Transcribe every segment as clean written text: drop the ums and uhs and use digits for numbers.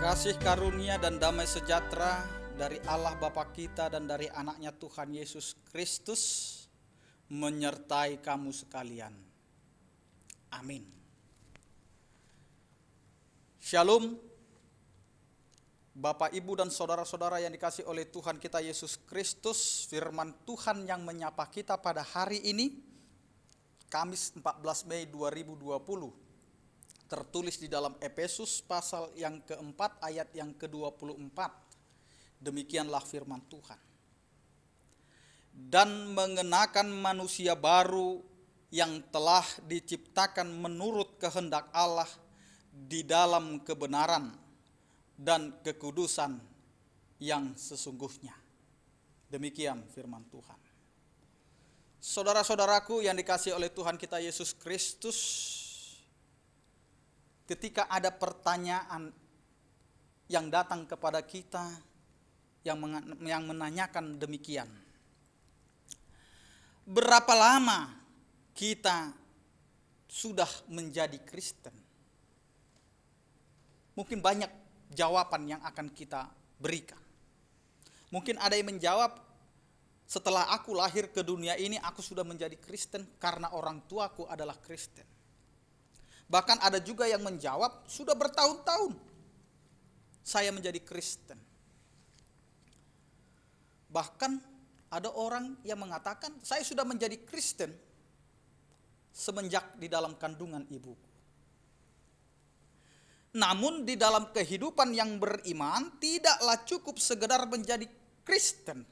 Kasih karunia dan damai sejahtera dari Allah Bapa kita dan dari anaknya Tuhan Yesus Kristus menyertai kamu sekalian. Amin. Shalom, Bapak, Ibu, dan saudara-saudara yang dikasihi oleh Tuhan kita Yesus Kristus. Firman Tuhan yang menyapa kita pada hari ini, Kamis 14 Mei 2020. Tertulis di dalam Efesus pasal yang keempat ayat yang ke-24. Demikianlah firman Tuhan. Dan mengenakan manusia baru yang telah diciptakan menurut kehendak Allah di dalam kebenaran dan kekudusan yang sesungguhnya. Demikian firman Tuhan. Saudara-saudaraku yang dikasihi oleh Tuhan kita Yesus Kristus, ketika ada pertanyaan yang datang kepada kita yang menanyakan demikian, berapa lama kita sudah menjadi Kristen? Mungkin banyak jawaban yang akan kita berikan. Mungkin ada yang menjawab, setelah aku lahir ke dunia ini aku sudah menjadi Kristen karena orang tuaku adalah Kristen. Bahkan ada juga yang menjawab, sudah bertahun-tahun saya menjadi Kristen. Bahkan ada orang yang mengatakan, saya sudah menjadi Kristen semenjak di dalam kandungan ibuku. Namun di dalam kehidupan yang beriman, tidaklah cukup sekedar menjadi Kristen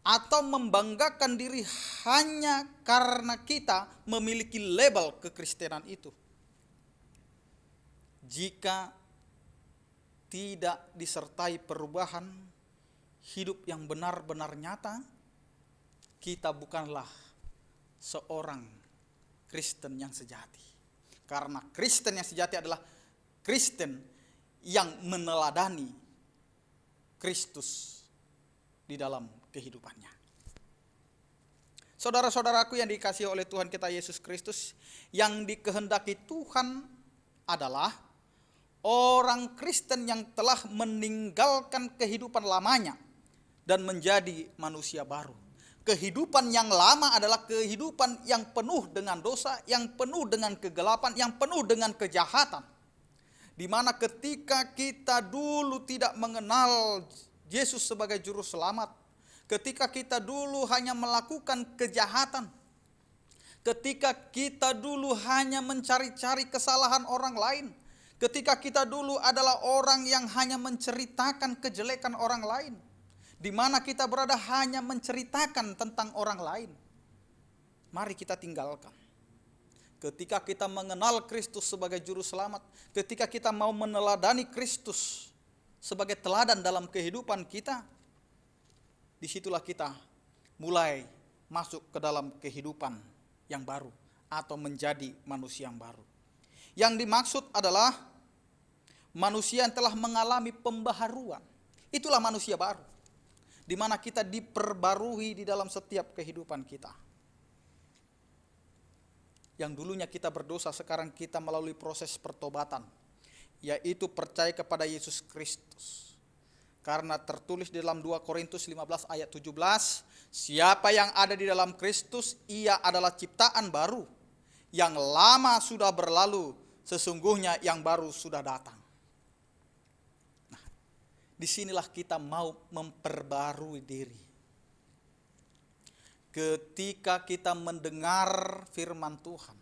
atau membanggakan diri hanya karena kita memiliki label kekristenan itu. Jika tidak disertai perubahan hidup yang benar-benar nyata, kita bukanlah seorang Kristen yang sejati. Karena Kristen yang sejati adalah Kristen yang meneladani Kristus di dalam kehidupannya. Saudara-saudaraku yang dikasihi oleh Tuhan kita Yesus Kristus, yang dikehendaki Tuhan adalah orang Kristen yang telah meninggalkan kehidupan lamanya dan menjadi manusia baru. Kehidupan yang lama adalah kehidupan yang penuh dengan dosa, yang penuh dengan kegelapan, yang penuh dengan kejahatan. Di mana ketika kita dulu tidak mengenal Yesus sebagai juru selamat, ketika kita dulu hanya melakukan kejahatan, ketika kita dulu hanya mencari-cari kesalahan orang lain, ketika kita dulu adalah orang yang hanya menceritakan kejelekan orang lain, di mana kita berada hanya menceritakan tentang orang lain, mari kita tinggalkan. Ketika kita mengenal Kristus sebagai juru selamat, ketika kita mau meneladani Kristus sebagai teladan dalam kehidupan kita, disitulah kita mulai masuk ke dalam kehidupan yang baru atau menjadi manusia yang baru. Yang dimaksud adalah manusia yang telah mengalami pembaharuan. Itulah manusia baru, di mana kita diperbarui di dalam setiap kehidupan kita. Yang dulunya kita berdosa, sekarang kita melalui proses pertobatan, yaitu percaya kepada Yesus Kristus. Karena tertulis di dalam 2 Korintus 15 ayat 17, siapa yang ada di dalam Kristus, ia adalah ciptaan baru. Yang lama sudah berlalu, sesungguhnya yang baru sudah datang. Nah, disinilah kita mau memperbarui diri. Ketika kita mendengar firman Tuhan,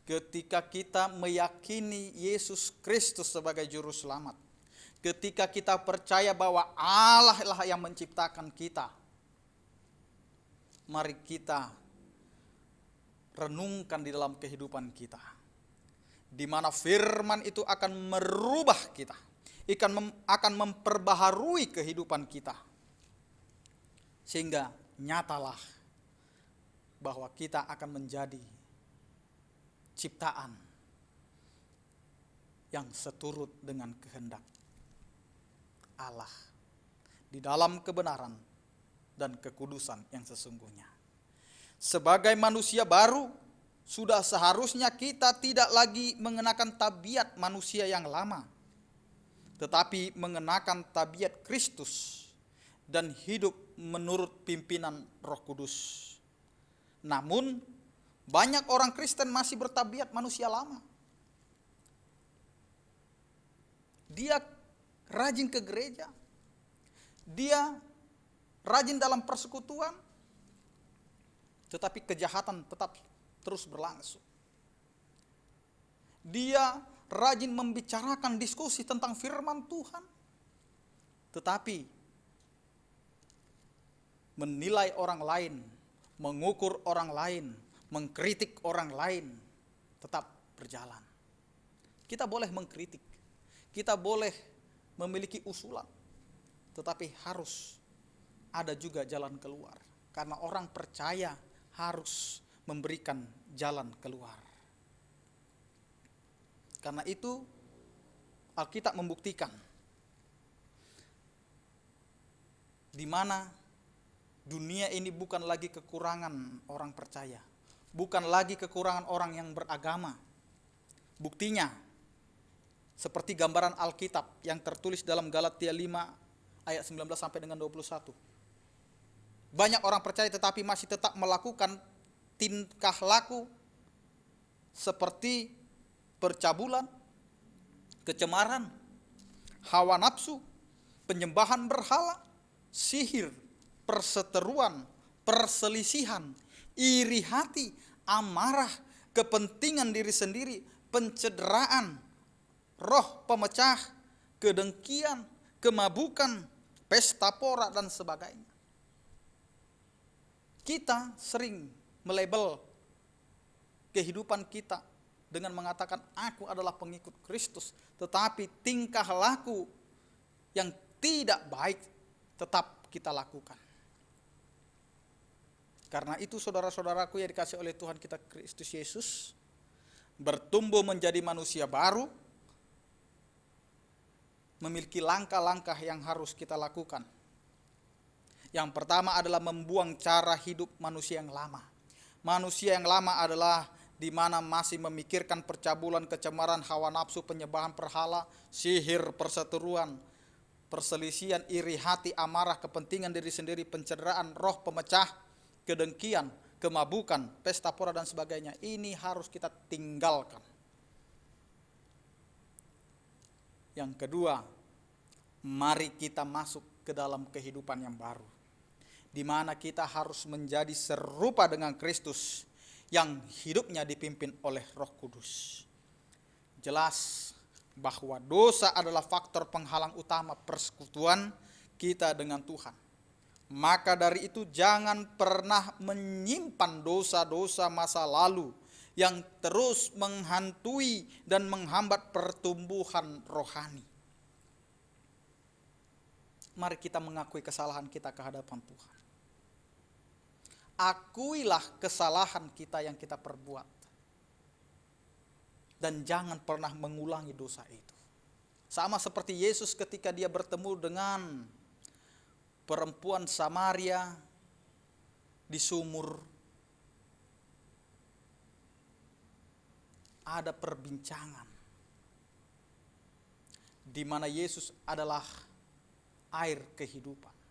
ketika kita meyakini Yesus Kristus sebagai juru selamat, ketika kita percaya bahwa Allah lah yang menciptakan kita, mari kita renungkan di dalam kehidupan kita, di mana firman itu akan merubah kita, akan memperbaharui kehidupan kita, sehingga nyatalah bahwa kita akan menjadi ciptaan yang seturut dengan kehendak Allah di dalam kebenaran dan kekudusan yang sesungguhnya. Sebagai manusia baru, sudah seharusnya kita tidak lagi mengenakan tabiat manusia yang lama, tetapi mengenakan tabiat Kristus dan hidup menurut pimpinan Roh Kudus. Namun, banyak orang Kristen masih bertabiat manusia lama. Dia rajin ke gereja, dia rajin dalam persekutuan, tetapi kejahatan tetap terus berlangsung. Dia rajin membicarakan diskusi tentang firman Tuhan, tetapi menilai orang lain, mengukur orang lain, mengkritik orang lain tetap berjalan. Kita boleh mengkritik, kita boleh memiliki usulan, tetapi harus ada juga jalan keluar. Karena orang percaya harus memberikan jalan keluar. Karena itu Alkitab membuktikan di mana dunia ini bukan lagi kekurangan orang percaya, bukan lagi kekurangan orang yang beragama. Buktinya seperti gambaran Alkitab yang tertulis dalam Galatia 5 ayat 19 sampai dengan 21. Banyak orang percaya tetapi masih tetap melakukan tingkah laku seperti percabulan, kecemaran, hawa nafsu, penyembahan berhala, sihir, perseteruan, perselisihan, iri hati, amarah, kepentingan diri sendiri, pencederaan, roh pemecah, kedengkian, kemabukan, pesta pora, dan sebagainya. Kita sering melabel kehidupan kita dengan mengatakan aku adalah pengikut Kristus, tetapi tingkah laku yang tidak baik tetap kita lakukan. Karena itu saudara-saudaraku yang dikasihi oleh Tuhan kita Kristus Yesus, bertumbuh menjadi manusia baru memiliki langkah-langkah yang harus kita lakukan. Yang pertama adalah membuang cara hidup manusia yang lama. Manusia yang lama adalah di mana masih memikirkan percabulan, kecemaran, hawa nafsu, penyembahan berhala, sihir, perseteruan, perselisihan, iri hati, amarah, kepentingan diri sendiri, pencederaan, roh pemecah, kedengkian, kemabukan, pesta pora, dan sebagainya. Ini harus kita tinggalkan. Yang kedua, mari kita masuk ke dalam kehidupan yang baru, di mana kita harus menjadi serupa dengan Kristus yang hidupnya dipimpin oleh Roh Kudus. Jelas bahwa dosa adalah faktor penghalang utama persekutuan kita dengan Tuhan. Maka dari itu jangan pernah menyimpan dosa-dosa masa lalu yang terus menghantui dan menghambat pertumbuhan rohani. Mari kita mengakui kesalahan kita ke hadapan Tuhan. Akuilah kesalahan kita yang kita perbuat. Dan jangan pernah mengulangi dosa itu. Sama seperti Yesus ketika dia bertemu dengan perempuan Samaria di sumur. Ada perbincangan. Di mana Yesus adalah air kehidupan.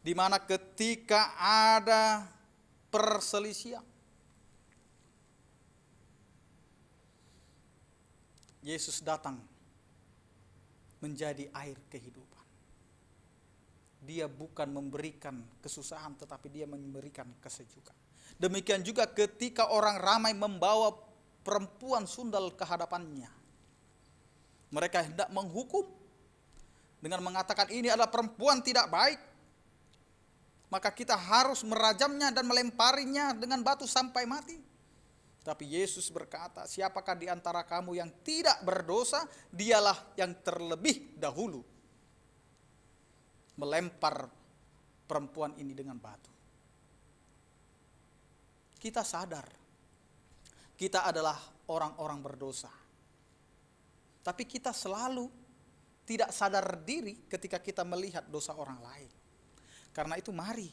Di mana ketika ada perselisihan, Yesus datang menjadi air kehidupan. Dia bukan memberikan kesusahan, tetapi dia memberikan kesejukan. Demikian juga ketika orang ramai membawa perempuan sundal ke hadapannya. Mereka hendak menghukum dengan mengatakan ini adalah perempuan tidak baik. Maka kita harus merajamnya dan melemparinya dengan batu sampai mati. Tapi Yesus berkata, siapakah di antara kamu yang tidak berdosa, dialah yang terlebih dahulu melempar perempuan ini dengan batu. Kita sadar, kita adalah orang-orang berdosa. Tapi kita selalu tidak sadar diri ketika kita melihat dosa orang lain. Karena itu mari,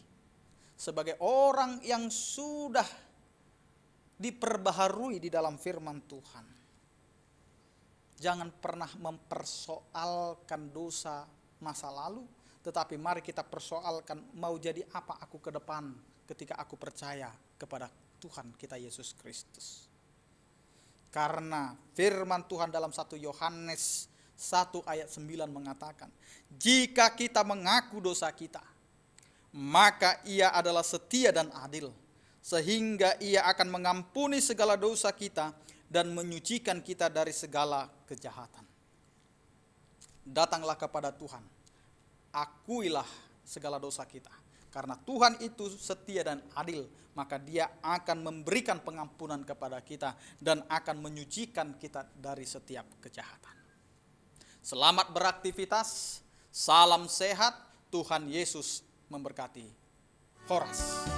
sebagai orang yang sudah diperbaharui di dalam firman Tuhan, Jangan pernah mempersoalkan dosa masa lalu, tetapi mari kita persoalkan mau jadi apa aku ke depan ketika aku percaya kepada Tuhan kita Yesus Kristus. Karena firman Tuhan dalam 1 Yohanes 1 ayat 9 mengatakan, jika kita mengaku dosa kita, maka ia adalah setia dan adil, sehingga ia akan mengampuni segala dosa kita dan menyucikan kita dari segala kejahatan. Datanglah kepada Tuhan, akuilah segala dosa kita. Karena Tuhan itu setia dan adil, maka Dia akan memberikan pengampunan kepada kita dan akan menyucikan kita dari setiap kejahatan. Selamat beraktivitas, salam sehat, Tuhan Yesus memberkati. Horas.